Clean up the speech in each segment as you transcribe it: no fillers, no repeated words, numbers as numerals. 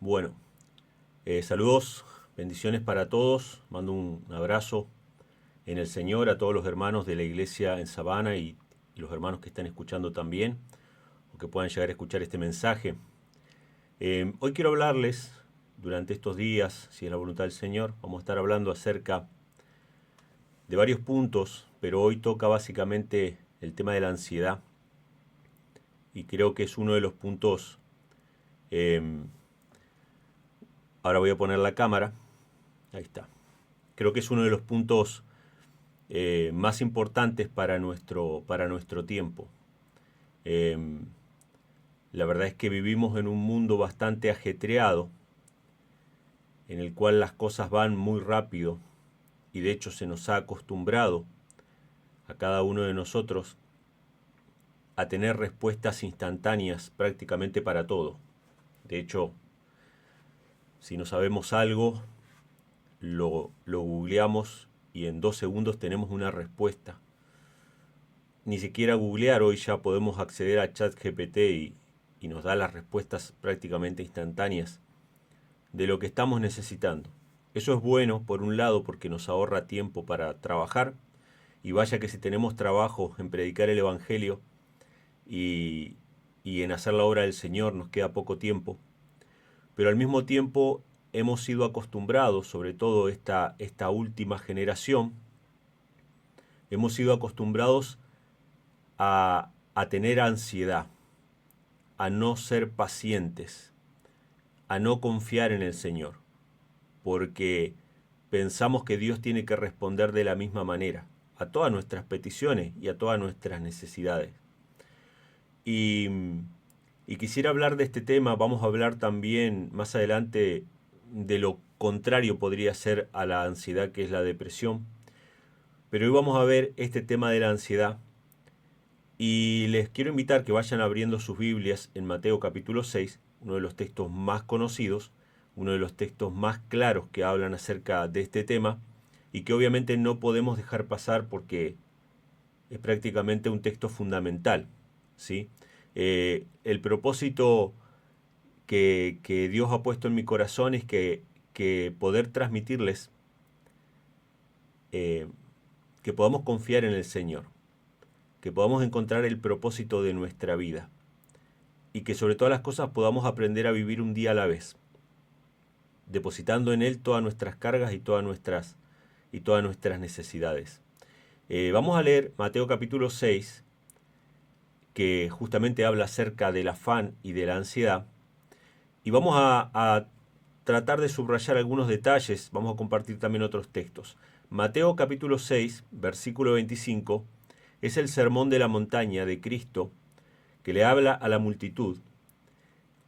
Bueno, saludos, bendiciones para todos. Mando un abrazo en el Señor a todos los hermanos de la iglesia en Sabana y los hermanos que están escuchando también o que puedan llegar a escuchar este mensaje. Hoy quiero hablarles, durante estos días, si es la voluntad del Señor, vamos a estar hablando acerca de varios puntos, pero hoy toca básicamente el tema de la ansiedad y creo que es uno de los puntos. Ahora voy a poner la cámara. Ahí está. Creo que es uno de los puntos más importantes para nuestro tiempo. Eh, la verdad es que vivimos en un mundo bastante ajetreado, en el cual las cosas van muy rápido y de hecho se nos ha acostumbrado a cada uno de nosotros a tener respuestas instantáneas prácticamente para todo. De hecho, si no sabemos algo, lo googleamos y en 2 segundos tenemos una respuesta. Ni siquiera googlear, hoy ya podemos acceder a ChatGPT y nos da las respuestas prácticamente instantáneas de lo que estamos necesitando. Eso es bueno, por un lado, porque nos ahorra tiempo para trabajar, y vaya que si tenemos trabajo en predicar el Evangelio y, y en hacer la obra del Señor nos queda poco tiempo, pero al mismo tiempo hemos sido acostumbrados, sobre todo esta última generación, hemos sido acostumbrados a tener ansiedad, a no ser pacientes, a no confiar en el Señor, porque pensamos que Dios tiene que responder de la misma manera a todas nuestras peticiones y a todas nuestras necesidades. Y, y quisiera hablar de este tema. Vamos a hablar también más adelante de lo contrario podría ser a la ansiedad, que es la depresión. Pero hoy vamos a ver este tema de la ansiedad. Y les quiero invitar que vayan abriendo sus Biblias en Mateo capítulo 6, uno de los textos más conocidos, uno de los textos más claros que hablan acerca de este tema y que obviamente no podemos dejar pasar porque es prácticamente un texto fundamental, ¿sí? El propósito que Dios ha puesto en mi corazón es que poder transmitirles que podamos confiar en el Señor, que podamos encontrar el propósito de nuestra vida y que sobre todas las cosas podamos aprender a vivir un día a la vez, depositando en Él todas nuestras cargas y todas nuestras necesidades. Vamos a leer Mateo capítulo 6, que justamente habla acerca del afán y de la ansiedad, y vamos a tratar de subrayar algunos detalles. Vamos a compartir también otros textos. Mateo capítulo 6, versículo 25, es el sermón de la montaña de Cristo, que le habla a la multitud.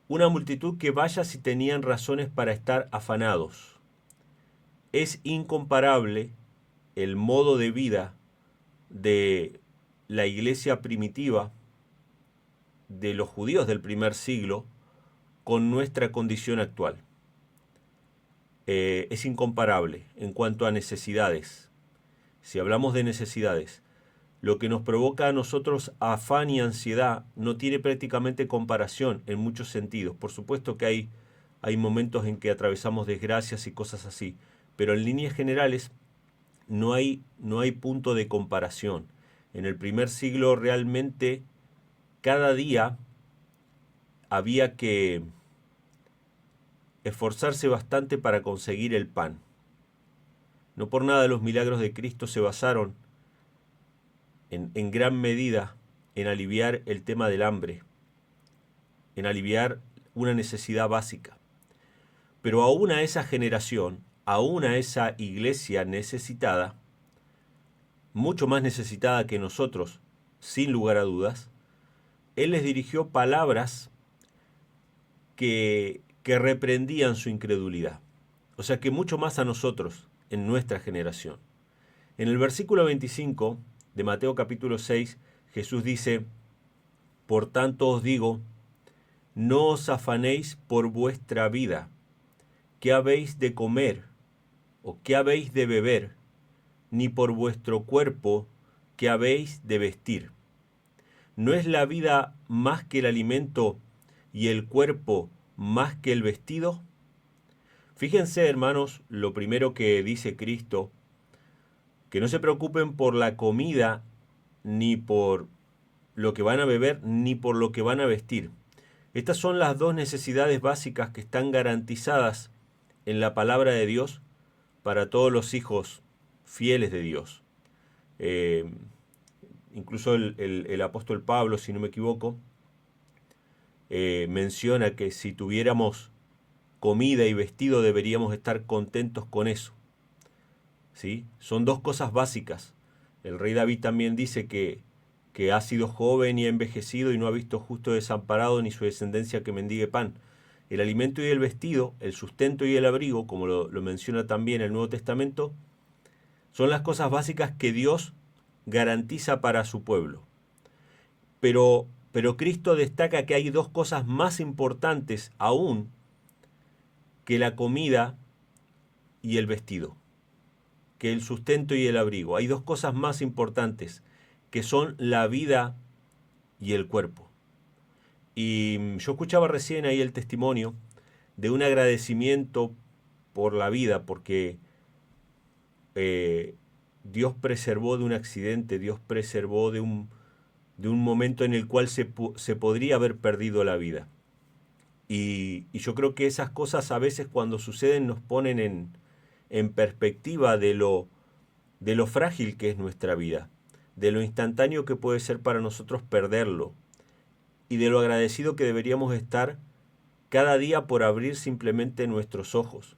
Una multitud que vaya si tenían razones para estar afanados. Es incomparable el modo de vida de la iglesia primitiva, de los judíos del primer siglo, con nuestra condición actual. Es incomparable en cuanto a necesidades. Si hablamos de necesidades, lo que nos provoca a nosotros afán y ansiedad no tiene prácticamente comparación en muchos sentidos. Por supuesto que hay momentos en que atravesamos desgracias y cosas así, pero en líneas generales no hay punto de comparación. En el primer siglo realmente cada día había que esforzarse bastante para conseguir el pan. No por nada los milagros de Cristo se basaron en gran medida en aliviar el tema del hambre, en aliviar una necesidad básica. Pero aún a esa generación, aún a esa iglesia necesitada, mucho más necesitada que nosotros, sin lugar a dudas, Él les dirigió palabras que reprendían su incredulidad. O sea que mucho más a nosotros, en nuestra generación. En el versículo 25 de Mateo capítulo 6, Jesús dice: por tanto os digo, no os afanéis por vuestra vida, qué habéis de comer o qué habéis de beber, ni por vuestro cuerpo, qué habéis de vestir. ¿No es la vida más que el alimento y el cuerpo más que el vestido? Fíjense, hermanos, lo primero que dice Cristo, que no se preocupen por la comida, ni por lo que van a beber, ni por lo que van a vestir. Estas son las dos necesidades básicas que están garantizadas en la palabra de Dios para todos los hijos fieles de Dios. Incluso el apóstol Pablo, si no me equivoco, menciona que si tuviéramos comida y vestido deberíamos estar contentos con eso. ¿Sí? Son dos cosas básicas. El rey David también dice que ha sido joven y ha envejecido y no ha visto justo desamparado ni su descendencia que mendigue pan. El alimento y el vestido, el sustento y el abrigo, como lo menciona también el Nuevo Testamento, son las cosas básicas que Dios garantiza para su pueblo. Pero Cristo destaca que hay dos cosas más importantes aún que la comida y el vestido, que el sustento y el abrigo. Hay dos cosas más importantes, que son la vida y el cuerpo. Y yo escuchaba recién ahí el testimonio de un agradecimiento por la vida, porque Dios preservó de un accidente, Dios preservó de un momento en el cual se podría haber perdido la vida. Y yo creo que esas cosas a veces cuando suceden nos ponen en perspectiva de lo frágil que es nuestra vida, de lo instantáneo que puede ser para nosotros perderlo, y de lo agradecido que deberíamos estar cada día por abrir simplemente nuestros ojos.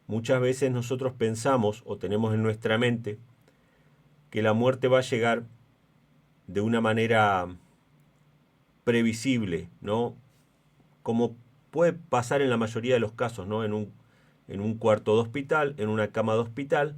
Muchas veces nosotros pensamos o tenemos en nuestra mente que la muerte va a llegar de una manera previsible, ¿no? Como puede pasar en la mayoría de los casos, ¿no? En un cuarto de hospital, en una cama de hospital,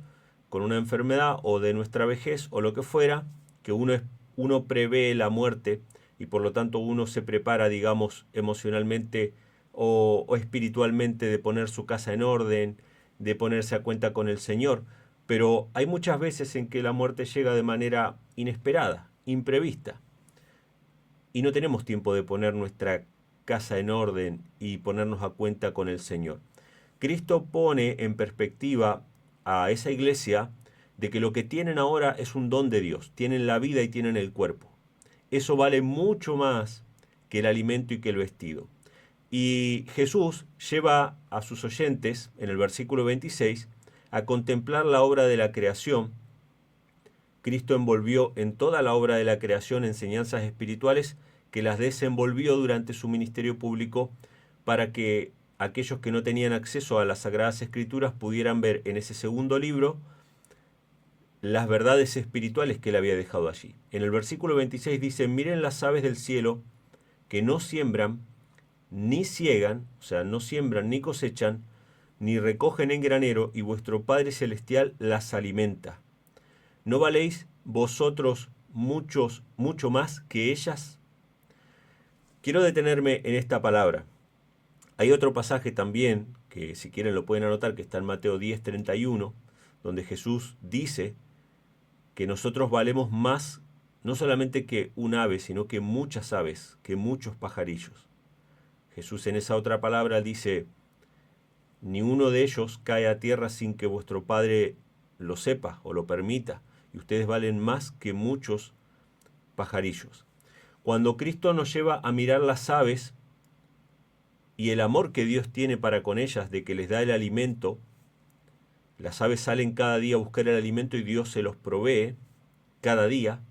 con una enfermedad o de nuestra vejez o lo que fuera, que uno prevé la muerte y por lo tanto uno se prepara, digamos, emocionalmente o espiritualmente de poner su casa en orden, de ponerse a cuenta con el Señor. Pero hay muchas veces en que la muerte llega de manera inesperada, imprevista, y no tenemos tiempo de poner nuestra casa en orden y ponernos a cuenta con el Señor. Cristo pone en perspectiva a esa iglesia de que lo que tienen ahora es un don de Dios, tienen la vida y tienen el cuerpo. Eso vale mucho más que el alimento y que el vestido. Y Jesús lleva a sus oyentes, en el versículo 26, a contemplar la obra de la creación. Cristo envolvió en toda la obra de la creación enseñanzas espirituales que las desenvolvió durante su ministerio público para que aquellos que no tenían acceso a las Sagradas Escrituras pudieran ver en ese segundo libro las verdades espirituales que él había dejado allí. En el versículo 26 dice: miren las aves del cielo que no siembran ni ciegan, o sea, no siembran ni cosechan, ni recogen en granero, y vuestro Padre Celestial las alimenta. ¿No valéis vosotros mucho más que ellas? Quiero detenerme en esta palabra. Hay otro pasaje también, que si quieren lo pueden anotar, que está en Mateo 10:31, donde Jesús dice que nosotros valemos más, no solamente que un ave, sino que muchas aves, que muchos pajarillos. Jesús en esa otra palabra dice: ni uno de ellos cae a tierra sin que vuestro Padre lo sepa o lo permita, y ustedes valen más que muchos pajarillos. Cuando Cristo nos lleva a mirar las aves y el amor que Dios tiene para con ellas, de que les da el alimento, las aves salen cada día a buscar el alimento y Dios se los provee cada día,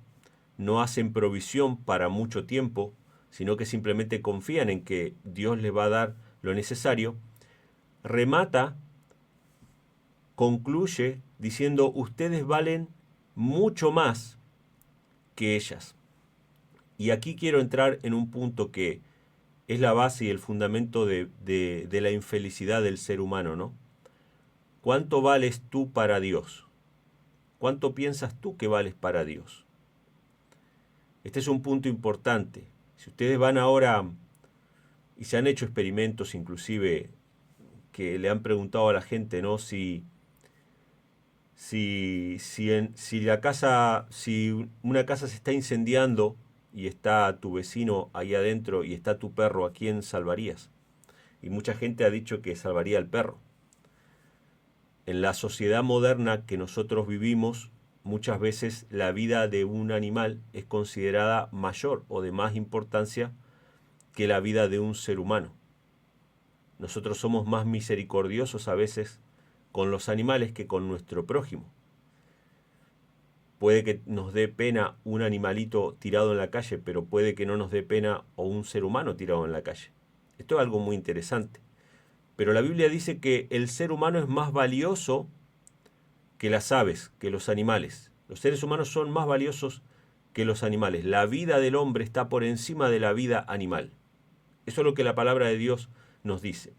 no hacen provisión para mucho tiempo, sino que simplemente confían en que Dios les va a dar lo necesario. Remata, concluye diciendo: ustedes valen mucho más que ellas. Y aquí quiero entrar en un punto que es la base y el fundamento de la infelicidad del ser humano, ¿no? ¿Cuánto vales tú para Dios? ¿Cuánto piensas tú que vales para Dios? Este es un punto importante. Si ustedes van ahora, y se han hecho experimentos inclusive, que le han preguntado a la gente, ¿no? Si una casa se está incendiando y está tu vecino ahí adentro y está tu perro, ¿a quién salvarías? Y mucha gente ha dicho que salvaría al perro. En la sociedad moderna que nosotros vivimos, muchas veces la vida de un animal es considerada mayor o de más importancia que la vida de un ser humano. Nosotros somos más misericordiosos a veces con los animales que con nuestro prójimo. Puede que nos dé pena un animalito tirado en la calle, pero puede que no nos dé pena o un ser humano tirado en la calle. Esto es algo muy interesante. Pero la Biblia dice que el ser humano es más valioso que las aves, que los animales. Los seres humanos son más valiosos que los animales. La vida del hombre está por encima de la vida animal. Eso es lo que la palabra de Dios nos dice.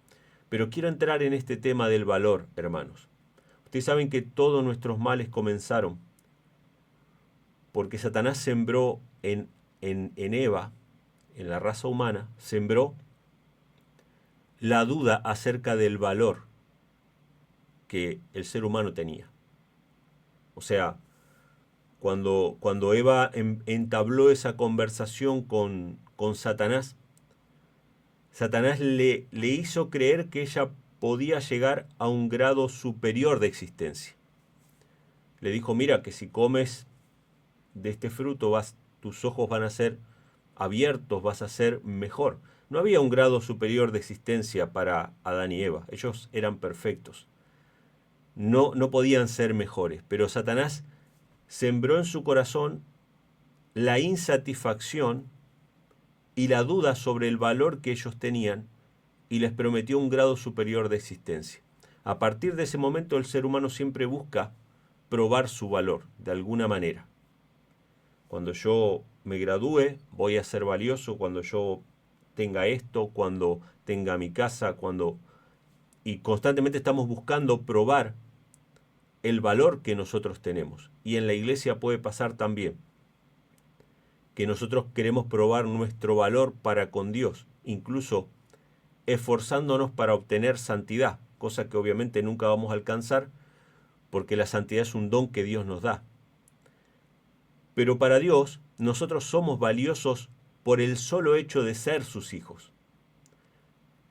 Pero quiero entrar en este tema del valor, hermanos. Ustedes saben que todos nuestros males comenzaron porque Satanás sembró en Eva, en la raza humana, sembró la duda acerca del valor que el ser humano tenía. O sea, cuando Eva entabló esa conversación con Satanás, Satanás le hizo creer que ella podía llegar a un grado superior de existencia. Le dijo, mira, que si comes de este fruto tus ojos van a ser abiertos, vas a ser mejor. No había un grado superior de existencia para Adán y Eva. Ellos eran perfectos. No podían ser mejores. Pero Satanás sembró en su corazón la insatisfacción y la duda sobre el valor que ellos tenían y les prometió un grado superior de existencia. A partir de ese momento el ser humano siempre busca probar su valor de alguna manera. Cuando yo me gradúe voy a ser valioso, cuando yo tenga esto, cuando tenga mi casa, y constantemente estamos buscando probar el valor que nosotros tenemos. Y en la iglesia puede pasar también que nosotros queremos probar nuestro valor para con Dios, incluso esforzándonos para obtener santidad, cosa que obviamente nunca vamos a alcanzar porque la santidad es un don que Dios nos da. Pero para Dios, nosotros somos valiosos por el solo hecho de ser sus hijos.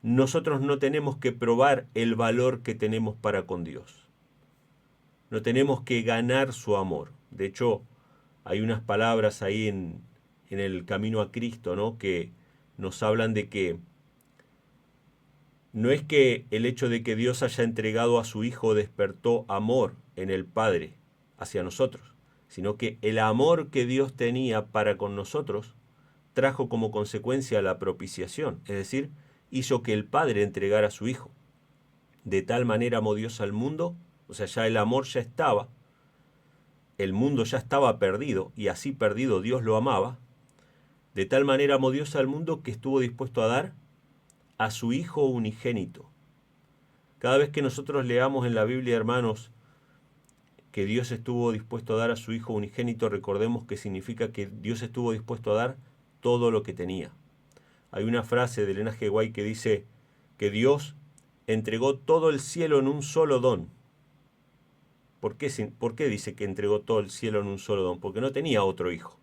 Nosotros no tenemos que probar el valor que tenemos para con Dios. No tenemos que ganar su amor. De hecho, hay unas palabras ahí en el camino a Cristo, ¿no?, que nos hablan de que no es que el hecho de que Dios haya entregado a su Hijo despertó amor en el Padre hacia nosotros, sino que el amor que Dios tenía para con nosotros trajo como consecuencia la propiciación, es decir, hizo que el Padre entregara a su Hijo. De tal manera amó Dios al mundo, o sea, ya el amor ya estaba, el mundo ya estaba perdido, y así perdido Dios lo amaba. De tal manera amó Dios al mundo que estuvo dispuesto a dar a su Hijo unigénito. Cada vez que nosotros leamos en la Biblia, hermanos, que Dios estuvo dispuesto a dar a su Hijo unigénito, recordemos que significa que Dios estuvo dispuesto a dar todo lo que tenía. Hay una frase de Elena G. White que dice que Dios entregó todo el cielo en un solo don. ¿Por qué dice que entregó todo el cielo en un solo don? Porque no tenía otro hijo.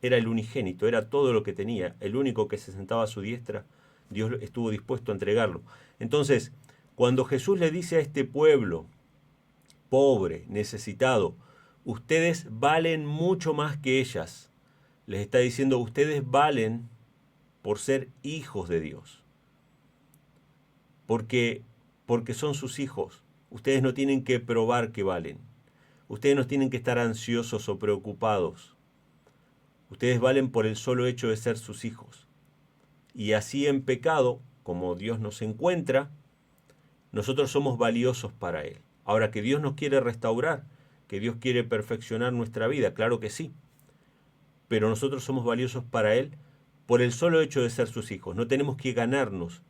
Era el unigénito, era todo lo que tenía. El único que se sentaba a su diestra, Dios estuvo dispuesto a entregarlo. Entonces, cuando Jesús le dice a este pueblo pobre, necesitado, ustedes valen mucho más que ellas, les está diciendo, ustedes valen por ser hijos de Dios. Porque son sus hijos. Ustedes no tienen que probar que valen. Ustedes no tienen que estar ansiosos o preocupados. Ustedes valen por el solo hecho de ser sus hijos. Y así en pecado, como Dios nos encuentra, nosotros somos valiosos para Él. Ahora, que Dios nos quiere restaurar, que Dios quiere perfeccionar nuestra vida, claro que sí. Pero nosotros somos valiosos para Él por el solo hecho de ser sus hijos. No tenemos que ganarnos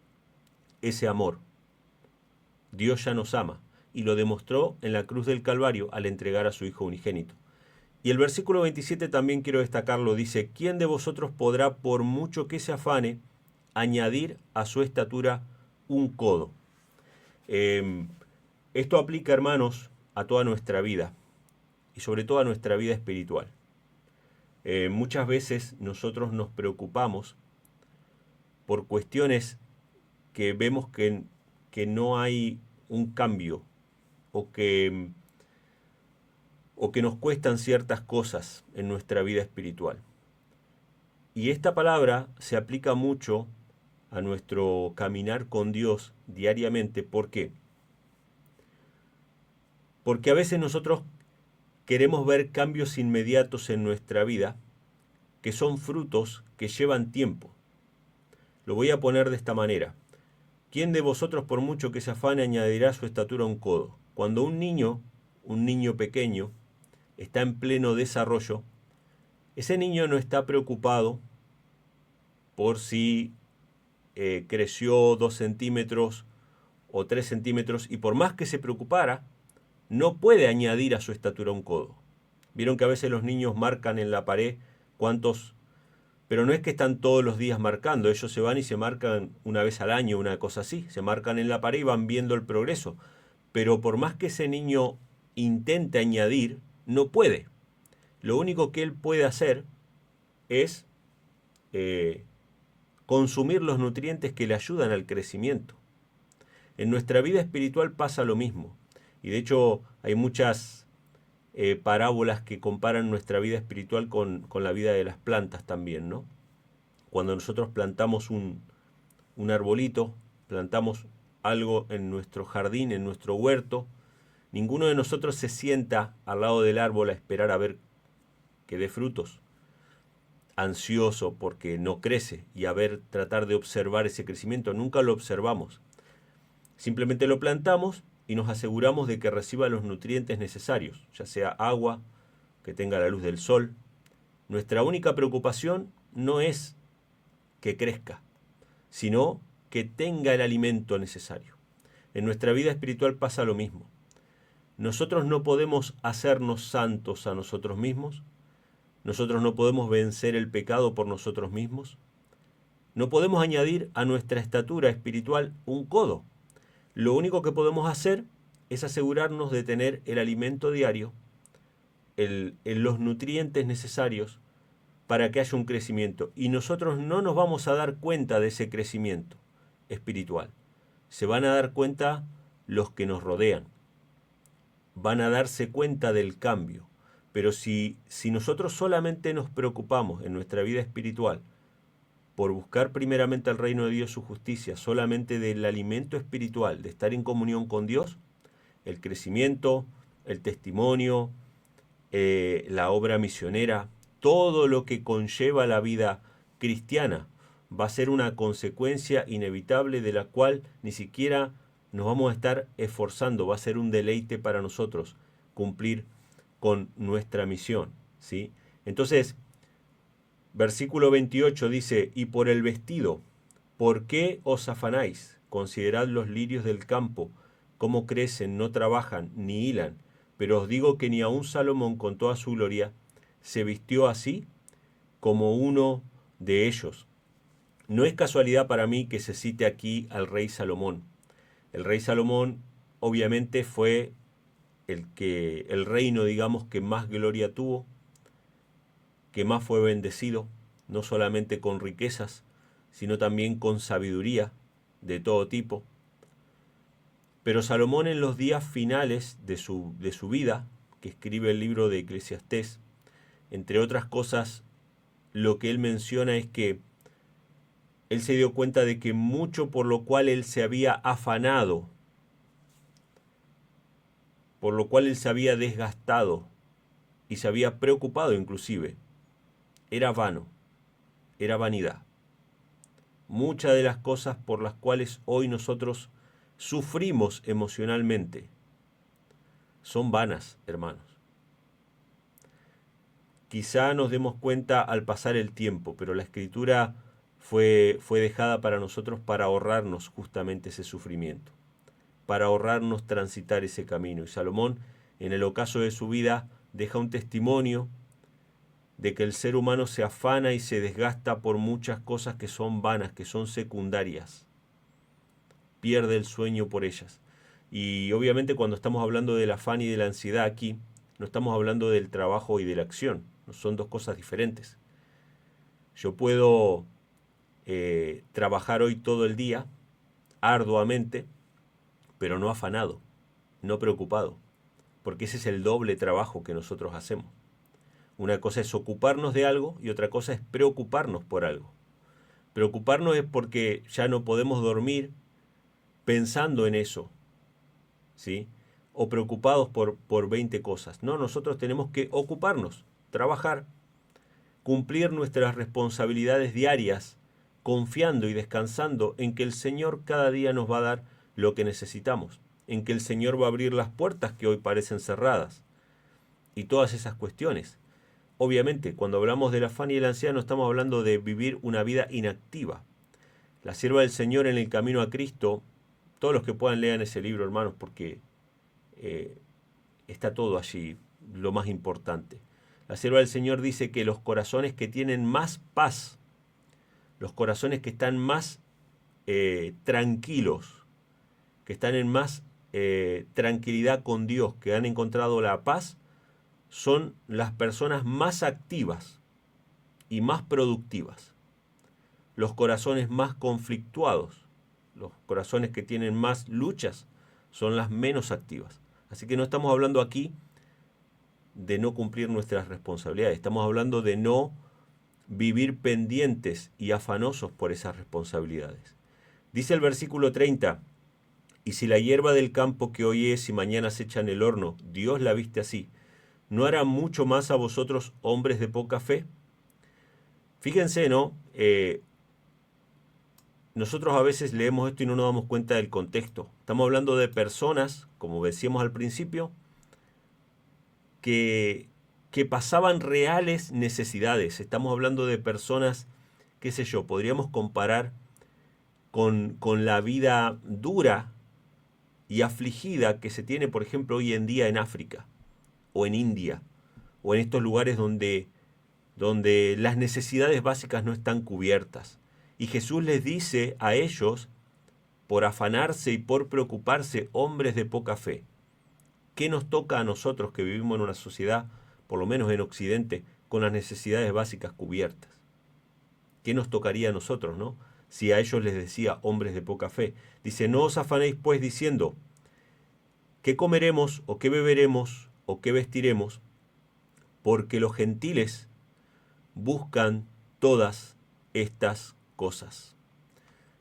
ese amor. Dios ya nos ama y lo demostró en la cruz del Calvario al entregar a su Hijo unigénito. Y el versículo 27 también quiero destacarlo, dice, ¿quién de vosotros podrá, por mucho que se afane, añadir a su estatura un codo? Esto aplica, hermanos, a toda nuestra vida y sobre todo a nuestra vida espiritual. Muchas veces nosotros nos preocupamos por cuestiones que vemos que no hay un cambio o que nos cuestan ciertas cosas en nuestra vida espiritual. Y esta palabra se aplica mucho a nuestro caminar con Dios diariamente. ¿Por qué? Porque a veces nosotros queremos ver cambios inmediatos en nuestra vida, que son frutos que llevan tiempo. Lo voy a poner de esta manera. ¿Quién de vosotros, por mucho que se afane, añadirá su estatura a un codo? Cuando un niño pequeño, está en pleno desarrollo, ese niño no está preocupado por si creció 2 centímetros o 3 centímetros, y por más que se preocupara, no puede añadir a su estatura un codo. Vieron que a veces los niños marcan en la pared cuántos, pero no es que están todos los días marcando, ellos se van y se marcan una vez al año, una cosa así, se marcan en la pared y van viendo el progreso. Pero por más que ese niño intente añadir, no puede. Lo único que él puede hacer es consumir los nutrientes que le ayudan al crecimiento. En nuestra vida espiritual pasa lo mismo. Y de hecho hay muchas parábolas que comparan nuestra vida espiritual con la vida de las plantas también, ¿no? Cuando nosotros plantamos un arbolito, plantamos algo en nuestro jardín, en nuestro huerto, ninguno de nosotros se sienta al lado del árbol a esperar a ver que dé frutos, ansioso porque no crece, y a ver, tratar de observar ese crecimiento. Nunca lo observamos. Simplemente lo plantamos y nos aseguramos de que reciba los nutrientes necesarios, ya sea agua, que tenga la luz del sol. Nuestra única preocupación no es que crezca, sino que tenga el alimento necesario. En nuestra vida espiritual pasa lo mismo. Nosotros no podemos hacernos santos a nosotros mismos. Nosotros no podemos vencer el pecado por nosotros mismos. No podemos añadir a nuestra estatura espiritual un codo. Lo único que podemos hacer es asegurarnos de tener el alimento diario, los nutrientes necesarios para que haya un crecimiento. Y nosotros no nos vamos a dar cuenta de ese crecimiento espiritual. Se van a dar cuenta los que nos rodean. Van a darse cuenta del cambio. Pero si nosotros solamente nos preocupamos en nuestra vida espiritual por buscar primeramente el reino de Dios, su justicia, solamente del alimento espiritual, de estar en comunión con Dios, el crecimiento, el testimonio, la obra misionera, todo lo que conlleva la vida cristiana, va a ser una consecuencia inevitable de la cual ni siquiera nos vamos a estar esforzando. Va a ser un deleite para nosotros cumplir con nuestra misión, ¿sí? Entonces, versículo 28 dice: y por el vestido, ¿por qué os afanáis? Considerad los lirios del campo, cómo crecen, no trabajan, ni hilan. Pero os digo que ni aun Salomón con toda su gloria se vistió así como uno de ellos. No es casualidad para mí que se cite aquí al rey Salomón. El rey Salomón obviamente fue el reino, digamos, que más gloria tuvo, que más fue bendecido, no solamente con riquezas, sino también con sabiduría de todo tipo. Pero Salomón, en los días finales de su vida, que escribe el libro de Eclesiastés, entre otras cosas, lo que él menciona es que él se dio cuenta de que mucho por lo cual él se había afanado, por lo cual él se había desgastado y se había preocupado inclusive, era vano, era vanidad. Muchas de las cosas por las cuales hoy nosotros sufrimos emocionalmente son vanas, hermanos. Quizá nos demos cuenta al pasar el tiempo, pero la Escritura fue dejada para nosotros para ahorrarnos justamente ese sufrimiento, para ahorrarnos transitar ese camino. Y Salomón, en el ocaso de su vida, deja un testimonio de que el ser humano se afana y se desgasta por muchas cosas que son vanas, que son secundarias. Pierde el sueño por ellas. Y obviamente cuando estamos hablando del afán y de la ansiedad aquí, no estamos hablando del trabajo y de la acción. Son dos cosas diferentes. Yo puedo trabajar hoy todo el día, arduamente, pero no afanado, no preocupado, porque ese es el doble trabajo que nosotros hacemos. Una cosa es ocuparnos de algo y otra cosa es preocuparnos por algo. Preocuparnos es porque ya no podemos dormir pensando en eso, ¿sí? O preocupados por 20 cosas. No, nosotros tenemos que ocuparnos, trabajar, cumplir nuestras responsabilidades diarias, confiando y descansando en que el Señor cada día nos va a dar lo que necesitamos, en que el Señor va a abrir las puertas que hoy parecen cerradas y todas esas cuestiones. Obviamente, cuando hablamos del afán y el ansiedad no estamos hablando de vivir una vida inactiva. La sierva del Señor en el camino a Cristo, todos los que puedan lean ese libro, hermanos, porque está todo allí, lo más importante. La sierva del Señor dice que los corazones que tienen más paz, los corazones que están más tranquilos, que están en más tranquilidad con Dios, que han encontrado la paz, son las personas más activas y más productivas. Los corazones más conflictuados, los corazones que tienen más luchas, son las menos activas. Así que no estamos hablando aquí de no cumplir nuestras responsabilidades, estamos hablando de no vivir pendientes y afanosos por esas responsabilidades. Dice el versículo 30, y si la hierba del campo que hoy es y mañana se echa en el horno, Dios la viste así, ¿no hará mucho más a vosotros, hombres de poca fe? Fíjense, ¿no? Nosotros a veces leemos esto y no nos damos cuenta del contexto. Estamos hablando de personas, como decíamos al principio, que pasaban reales necesidades. Estamos hablando de personas, qué sé yo, podríamos comparar con la vida dura y afligida que se tiene, por ejemplo, hoy en día en África, o en India, o en estos lugares donde las necesidades básicas no están cubiertas. Y Jesús les dice a ellos, por afanarse y por preocuparse, hombres de poca fe. ¿Qué nos toca a nosotros que vivimos en una sociedad, por lo menos en Occidente, con las necesidades básicas cubiertas? ¿Qué nos tocaría a nosotros, no? Si a ellos les decía hombres de poca fe. Dice, no os afanéis pues diciendo, ¿qué comeremos o qué beberemos o qué vestiremos? Porque los gentiles buscan todas estas cosas.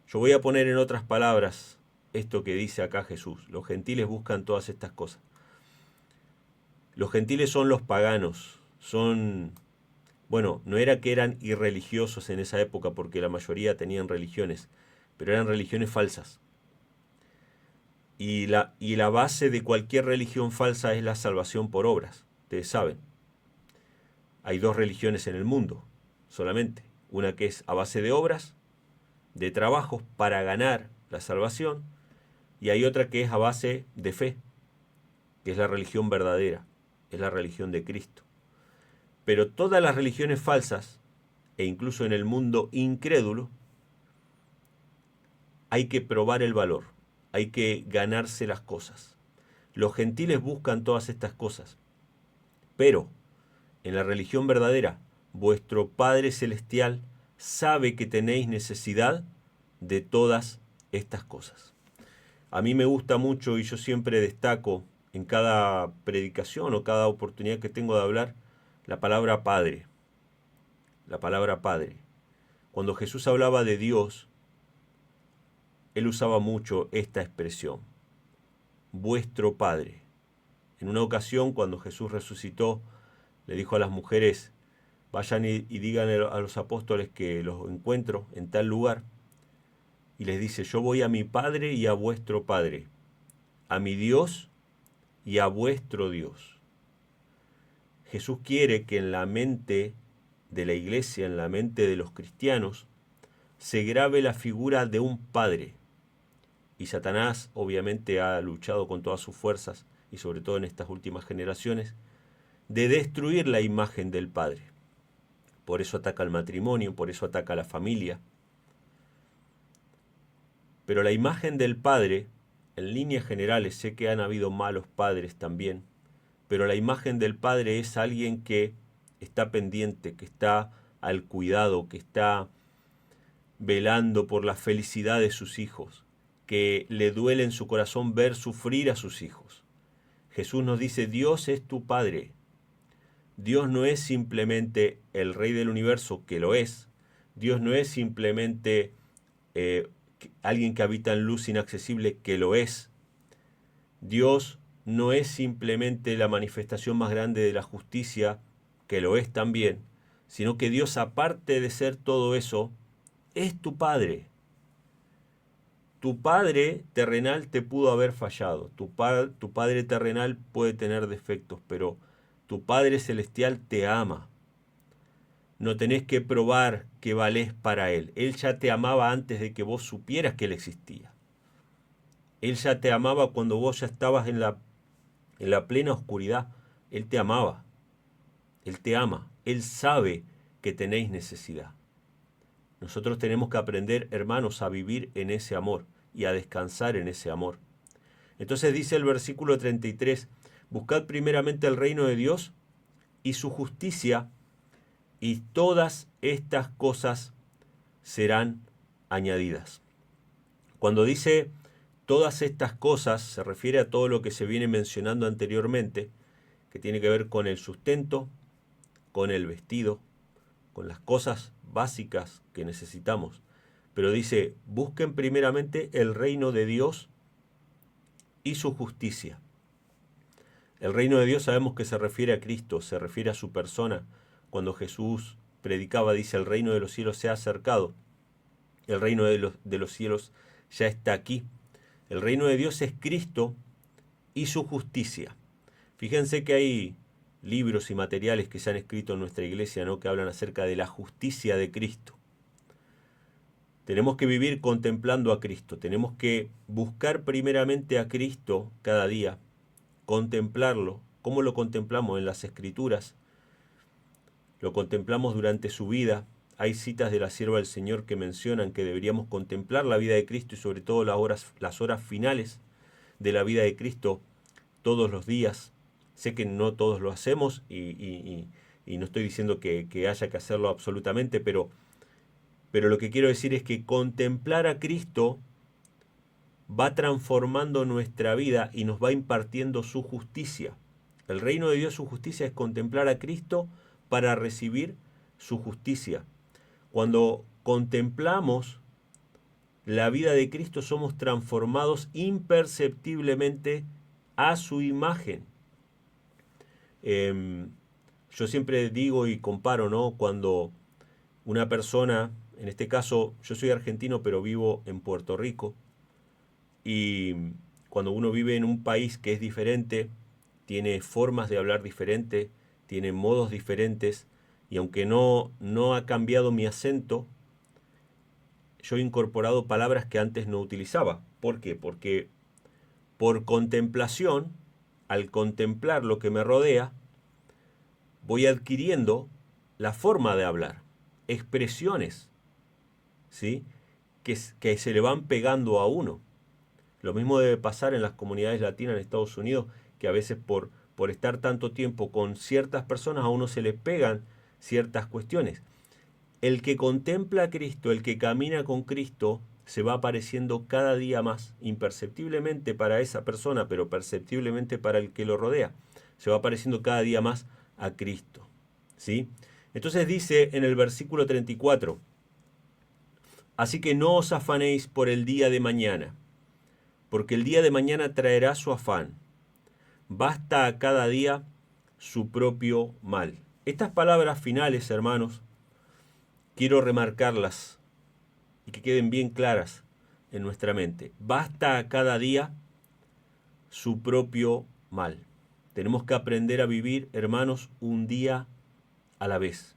Yo voy a poner en otras palabras esto que dice acá Jesús. Los gentiles buscan todas estas cosas. Los gentiles son los paganos, bueno, no era que eran irreligiosos en esa época porque la mayoría tenían religiones, pero eran religiones falsas. Y la base de cualquier religión falsa es la salvación por obras, ustedes saben. Hay dos religiones en el mundo, solamente. Una que es a base de obras, de trabajos para ganar la salvación, y hay otra que es a base de fe, que es la religión verdadera, es la religión de Cristo. Pero todas las religiones falsas, e incluso en el mundo incrédulo, hay que probar el valor, hay que ganarse las cosas. Los gentiles buscan todas estas cosas, pero en la religión verdadera, vuestro Padre Celestial sabe que tenéis necesidad de todas estas cosas. A mí me gusta mucho y yo siempre destaco en cada predicación o cada oportunidad que tengo de hablar la palabra Padre. La palabra Padre. Cuando Jesús hablaba de Dios, él usaba mucho esta expresión, vuestro Padre. En una ocasión, cuando Jesús resucitó, le dijo a las mujeres, vayan y digan a los apóstoles que los encuentro en tal lugar. Y les dice, yo voy a mi Padre y a vuestro Padre, a mi Dios y a vuestro Dios. Jesús quiere que en la mente de la iglesia, en la mente de los cristianos, se grabe la figura de un Padre. Y Satanás obviamente ha luchado con todas sus fuerzas, y sobre todo en estas últimas generaciones, de destruir la imagen del Padre. Por eso ataca al matrimonio, por eso ataca a la familia. Pero la imagen del Padre, en líneas generales, sé que han habido malos padres también, pero la imagen del Padre es alguien que está pendiente, que está al cuidado, que está velando por la felicidad de sus hijos, que le duele en su corazón ver sufrir a sus hijos. Jesús nos dice, Dios es tu Padre. Dios no es simplemente el Rey del universo, que lo es. Dios no es simplemente alguien que habita en luz inaccesible, que lo es. Dios no es simplemente la manifestación más grande de la justicia, que lo es también, sino que Dios, aparte de ser todo eso, es tu Padre. Tu Padre terrenal te pudo haber fallado, tu Padre terrenal puede tener defectos, pero tu Padre celestial te ama. No tenés que probar que valés para Él. Él ya te amaba antes de que vos supieras que Él existía. Él ya te amaba cuando vos ya estabas en la plena oscuridad. Él te amaba. Él te ama. Él sabe que tenéis necesidad. Nosotros tenemos que aprender, hermanos, a vivir en ese amor y a descansar en ese amor. Entonces dice el versículo 33, buscad primeramente el reino de Dios y su justicia, y todas estas cosas serán añadidas. Cuando dice todas estas cosas, se refiere a todo lo que se viene mencionando anteriormente, que tiene que ver con el sustento, con el vestido, con las cosas básicas que necesitamos. Pero dice, busquen primeramente el reino de Dios y su justicia. El reino de Dios sabemos que se refiere a Cristo, se refiere a su persona. Cuando Jesús predicaba, dice, el reino de los cielos se ha acercado. El reino de los cielos ya está aquí. El reino de Dios es Cristo y su justicia. Fíjense que hay libros y materiales que se han escrito en nuestra iglesia, ¿no?, que hablan acerca de la justicia de Cristo. Tenemos que vivir contemplando a Cristo. Tenemos que buscar primeramente a Cristo cada día, contemplarlo. ¿Cómo lo contemplamos? En las Escrituras. Lo contemplamos durante su vida. Hay citas de la sierva del Señor que mencionan que deberíamos contemplar la vida de Cristo y sobre todo las horas finales de la vida de Cristo todos los días. Sé que no todos lo hacemos y no estoy diciendo que haya que hacerlo absolutamente, pero lo que quiero decir es que contemplar a Cristo va transformando nuestra vida y nos va impartiendo su justicia. El reino de Dios, su justicia, es contemplar a Cristo para recibir su justicia. Cuando contemplamos la vida de Cristo, somos transformados imperceptiblemente a su imagen. Yo siempre digo y comparo, ¿no?, cuando una persona, en este caso yo soy argentino pero vivo en Puerto Rico, y cuando uno vive en un país que es diferente, tiene formas de hablar diferentes, tiene modos diferentes, y aunque no ha cambiado mi acento, yo he incorporado palabras que antes no utilizaba. ¿Por qué? Porque por contemplación, al contemplar lo que me rodea, voy adquiriendo la forma de hablar, expresiones, ¿sí?, que se le van pegando a uno. Lo mismo debe pasar en las comunidades latinas en Estados Unidos, que a veces por estar tanto tiempo con ciertas personas a uno se le pegan ciertas cuestiones. El que contempla a Cristo, el que camina con Cristo, se va apareciendo cada día más, imperceptiblemente para esa persona, pero perceptiblemente para el que lo rodea. Se va apareciendo cada día más a Cristo, ¿sí? Entonces dice en el versículo 34, así que no os afanéis por el día de mañana, porque el día de mañana traerá su afán. Basta a cada día su propio mal. Estas palabras finales, hermanos, quiero remarcarlas y que queden bien claras en nuestra mente. Basta a cada día su propio mal. Tenemos que aprender a vivir, hermanos, un día a la vez.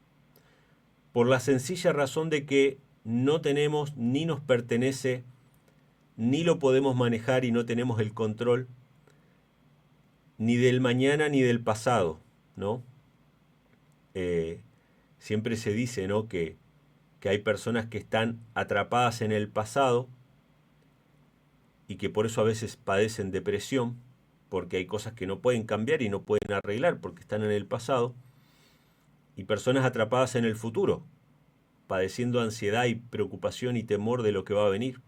Por la sencilla razón de que no tenemos ni nos pertenece, ni lo podemos manejar y no tenemos el control ni del mañana ni del pasado, ¿no? Siempre se dice, ¿no?, que hay personas que están atrapadas en el pasado y que por eso a veces padecen depresión, porque hay cosas que no pueden cambiar y no pueden arreglar porque están en el pasado, y personas atrapadas en el futuro, padeciendo ansiedad y preocupación y temor de lo que va a venir.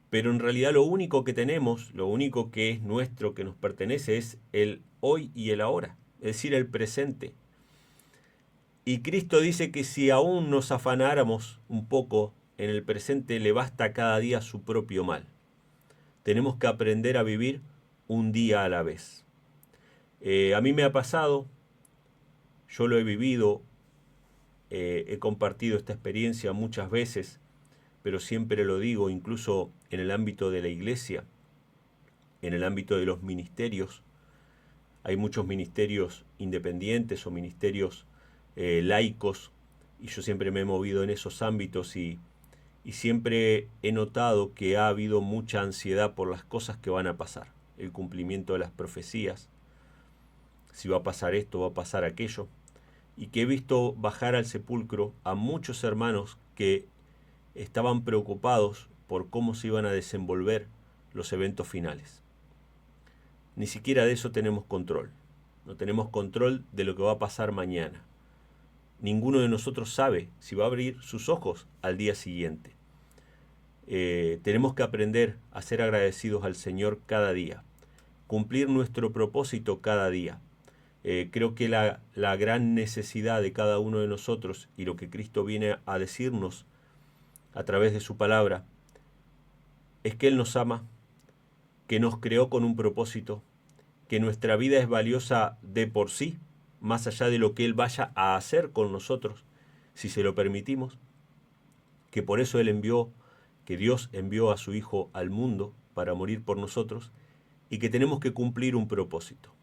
pero en realidad lo único que tenemos, lo único que es nuestro, que nos pertenece, es el hoy y el ahora, es decir, el presente. Y Cristo dice que si aún nos afanáramos un poco en el presente, le basta cada día su propio mal. Tenemos que aprender a vivir un día a la vez. A mí me ha pasado, yo lo he vivido, he compartido esta experiencia muchas veces, pero siempre lo digo, incluso en el ámbito de la iglesia, en el ámbito de los ministerios. Hay muchos ministerios independientes o ministerios laicos, y yo siempre me he movido en esos ámbitos y siempre he notado que ha habido mucha ansiedad por las cosas que van a pasar, el cumplimiento de las profecías, si va a pasar esto, va a pasar aquello, y que he visto bajar al sepulcro a muchos hermanos que estaban preocupados por cómo se iban a desenvolver los eventos finales. Ni siquiera de eso tenemos control. No tenemos control de lo que va a pasar mañana. Ninguno de nosotros sabe si va a abrir sus ojos al día siguiente. Tenemos que aprender a ser agradecidos al Señor cada día, cumplir nuestro propósito cada día. Creo que la gran necesidad de cada uno de nosotros y lo que Cristo viene a decirnos a través de su palabra es que Él nos ama, que nos creó con un propósito, que nuestra vida es valiosa de por sí, más allá de lo que Él vaya a hacer con nosotros, si se lo permitimos, que por eso que Dios envió a su Hijo al mundo para morir por nosotros y que tenemos que cumplir un propósito.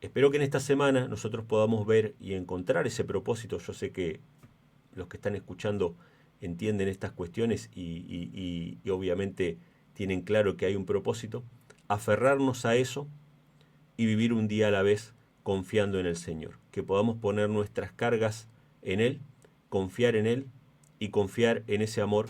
Espero que en esta semana nosotros podamos ver y encontrar ese propósito. Yo sé que los que están escuchando entienden estas cuestiones y obviamente tienen claro que hay un propósito. Aferrarnos a eso y vivir un día a la vez confiando en el Señor. Que podamos poner nuestras cargas en Él, confiar en Él y confiar en ese amor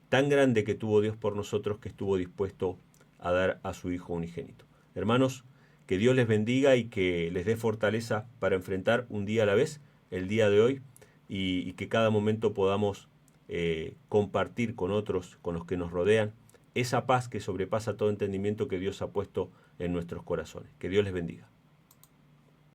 tan grande que tuvo Dios por nosotros, que estuvo dispuesto a dar a su Hijo unigénito. Hermanos, que Dios les bendiga y que les dé fortaleza para enfrentar un día a la vez, el día de hoy, y que cada momento podamos compartir con otros, con los que nos rodean, esa paz que sobrepasa todo entendimiento que Dios ha puesto en nuestros corazones. Que Dios les bendiga.